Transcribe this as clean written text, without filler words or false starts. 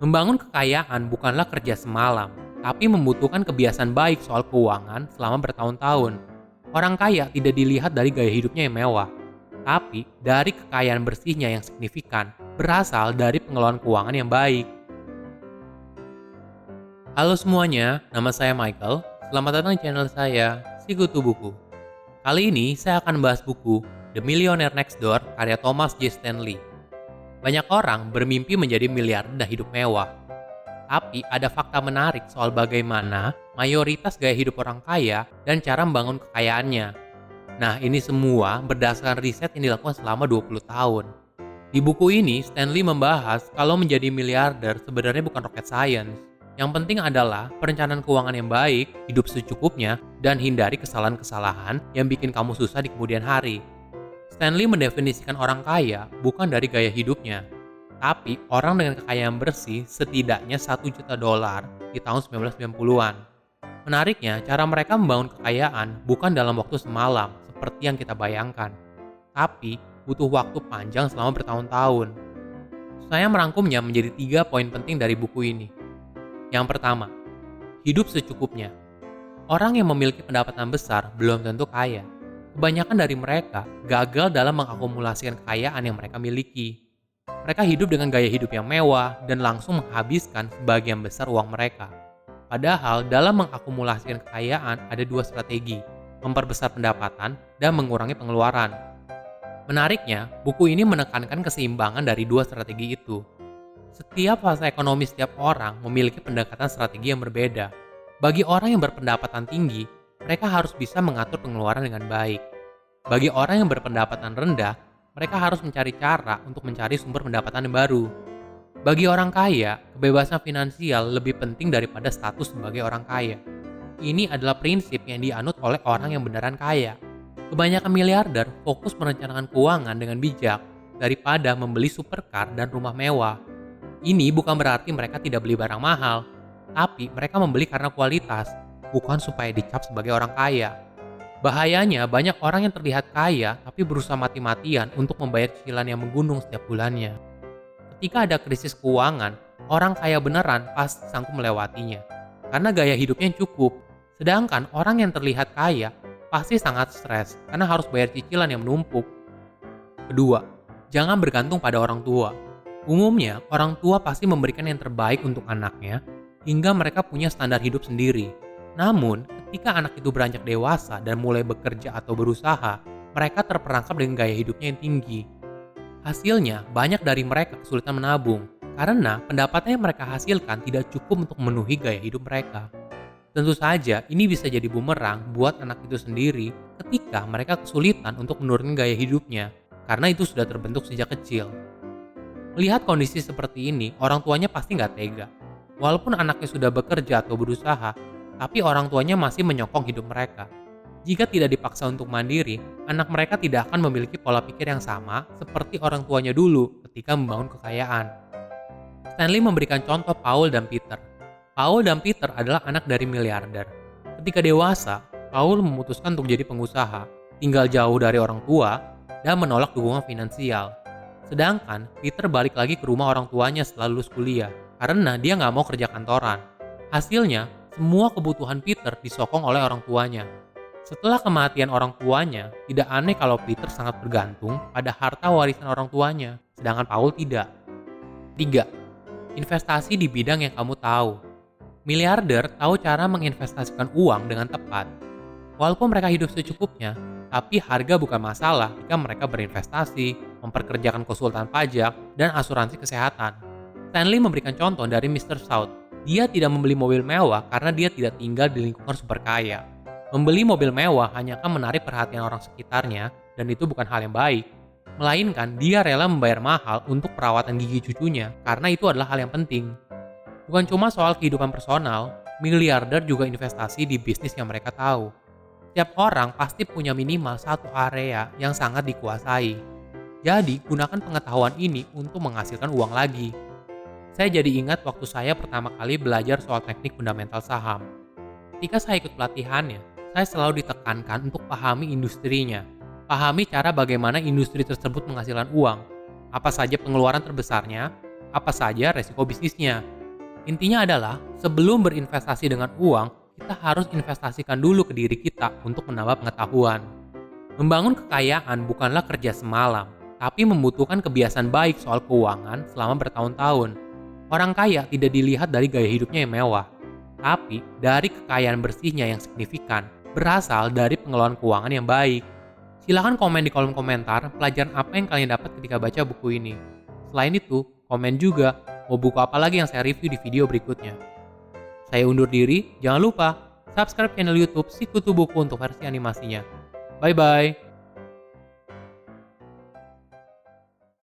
Membangun kekayaan bukanlah kerja semalam, tapi membutuhkan kebiasaan baik soal keuangan selama bertahun-tahun. Orang kaya tidak dilihat dari gaya hidupnya yang mewah, tapi dari kekayaan bersihnya yang signifikan, berasal dari pengelolaan keuangan yang baik. Halo semuanya, nama saya Michael. Selamat datang di channel saya, Sikutu Buku. Kali ini saya akan membahas buku The Millionaire Next Door karya Thomas J. Stanley. Banyak orang bermimpi menjadi miliarder dan hidup mewah. Tapi ada fakta menarik soal bagaimana mayoritas gaya hidup orang kaya dan cara membangun kekayaannya. Nah, ini semua berdasarkan riset yang dilakukan selama 20 tahun. Di buku ini, Stanley membahas kalau menjadi miliarder sebenarnya bukan rocket science. Yang penting adalah perencanaan keuangan yang baik, hidup secukupnya, dan hindari kesalahan-kesalahan yang bikin kamu susah di kemudian hari. Stanley mendefinisikan orang kaya bukan dari gaya hidupnya, tapi orang dengan kekayaan bersih setidaknya $1 juta di tahun 1990-an. Menariknya, cara mereka membangun kekayaan bukan dalam waktu semalam seperti yang kita bayangkan, tapi butuh waktu panjang selama bertahun-tahun. Saya merangkumnya menjadi 3 poin penting dari buku ini. Yang pertama, hidup secukupnya. Orang yang memiliki pendapatan besar belum tentu kaya. Kebanyakan dari mereka gagal dalam mengakumulasikan kekayaan yang mereka miliki. Mereka hidup dengan gaya hidup yang mewah dan langsung menghabiskan sebagian besar uang mereka. Padahal dalam mengakumulasikan kekayaan ada 2 strategi, memperbesar pendapatan dan mengurangi pengeluaran. Menariknya, buku ini menekankan keseimbangan dari 2 strategi itu. Setiap fase ekonomi setiap orang memiliki pendekatan strategi yang berbeda. Bagi orang yang berpendapatan tinggi, mereka harus bisa mengatur pengeluaran dengan baik. Bagi orang yang berpendapatan rendah, mereka harus mencari cara untuk mencari sumber pendapatan yang baru. Bagi orang kaya, kebebasan finansial lebih penting daripada status sebagai orang kaya. Ini adalah prinsip yang dianut oleh orang yang beneran kaya. Kebanyakan miliarder fokus merencanakan keuangan dengan bijak daripada membeli supercar dan rumah mewah. Ini bukan berarti mereka tidak beli barang mahal, tapi mereka membeli karena kualitas, bukan supaya dicap sebagai orang kaya. Bahayanya, banyak orang yang terlihat kaya tapi berusaha mati-matian untuk membayar cicilan yang menggunung setiap bulannya. Ketika ada krisis keuangan, orang kaya beneran pasti sanggup melewatinya, karena gaya hidupnya cukup. Sedangkan orang yang terlihat kaya pasti sangat stres karena harus bayar cicilan yang menumpuk. Kedua, jangan bergantung pada orang tua. Umumnya, orang tua pasti memberikan yang terbaik untuk anaknya hingga mereka punya standar hidup sendiri. Namun, ketika anak itu beranjak dewasa dan mulai bekerja atau berusaha, mereka terperangkap dengan gaya hidupnya yang tinggi. Hasilnya, banyak dari mereka kesulitan menabung, karena pendapatan yang mereka hasilkan tidak cukup untuk memenuhi gaya hidup mereka. Tentu saja, ini bisa jadi bumerang buat anak itu sendiri ketika mereka kesulitan untuk menurunkan gaya hidupnya, karena itu sudah terbentuk sejak kecil. Melihat kondisi seperti ini, orang tuanya pasti nggak tega. Walaupun anaknya sudah bekerja atau berusaha, tapi orang tuanya masih menyokong hidup mereka. Jika tidak dipaksa untuk mandiri, anak mereka tidak akan memiliki pola pikir yang sama seperti orang tuanya dulu ketika membangun kekayaan. Stanley memberikan contoh Paul dan Peter. Paul dan Peter adalah anak dari miliarder. Ketika dewasa, Paul memutuskan untuk jadi pengusaha, tinggal jauh dari orang tua, dan menolak dukungan finansial. Sedangkan Peter balik lagi ke rumah orang tuanya setelah lulus kuliah, karena dia nggak mau kerja kantoran. Hasilnya, semua kebutuhan Peter disokong oleh orang tuanya. Setelah kematian orang tuanya, tidak aneh kalau Peter sangat bergantung pada harta warisan orang tuanya, sedangkan Paul tidak. 3. Investasi di bidang yang kamu tahu. Miliarder tahu cara menginvestasikan uang dengan tepat. Walaupun mereka hidup secukupnya, tapi harga bukan masalah jika mereka berinvestasi, memperkerjakan konsultan pajak, dan asuransi kesehatan. Stanley memberikan contoh dari Mr. South. Dia tidak membeli mobil mewah karena dia tidak tinggal di lingkungan super kaya. Membeli mobil mewah hanya akan menarik perhatian orang sekitarnya, dan itu bukan hal yang baik. Melainkan, dia rela membayar mahal untuk perawatan gigi cucunya, karena itu adalah hal yang penting. Bukan cuma soal kehidupan personal, miliarder juga investasi di bisnis yang mereka tahu. Setiap orang pasti punya minimal satu area yang sangat dikuasai. Jadi, gunakan pengetahuan ini untuk menghasilkan uang lagi. Saya jadi ingat waktu saya pertama kali belajar soal teknik fundamental saham. Ketika saya ikut pelatihannya, saya selalu ditekankan untuk pahami industrinya. Pahami cara bagaimana industri tersebut menghasilkan uang, apa saja pengeluaran terbesarnya, apa saja resiko bisnisnya, Intinya adalah, sebelum berinvestasi dengan uang, kita harus investasikan dulu ke diri kita untuk menambah pengetahuan. Membangun kekayaan bukanlah kerja semalam, tapi membutuhkan kebiasaan baik soal keuangan selama bertahun-tahun. Orang kaya tidak dilihat dari gaya hidupnya yang mewah, tapi dari kekayaan bersihnya yang signifikan, berasal dari pengelolaan keuangan yang baik. Silahkan komen di kolom komentar pelajaran apa yang kalian dapat ketika baca buku ini. Selain itu, komen juga mau buku apa lagi yang saya review di video berikutnya. Saya undur diri, jangan lupa subscribe channel YouTube Sikutu Buku untuk versi animasinya. Bye-bye.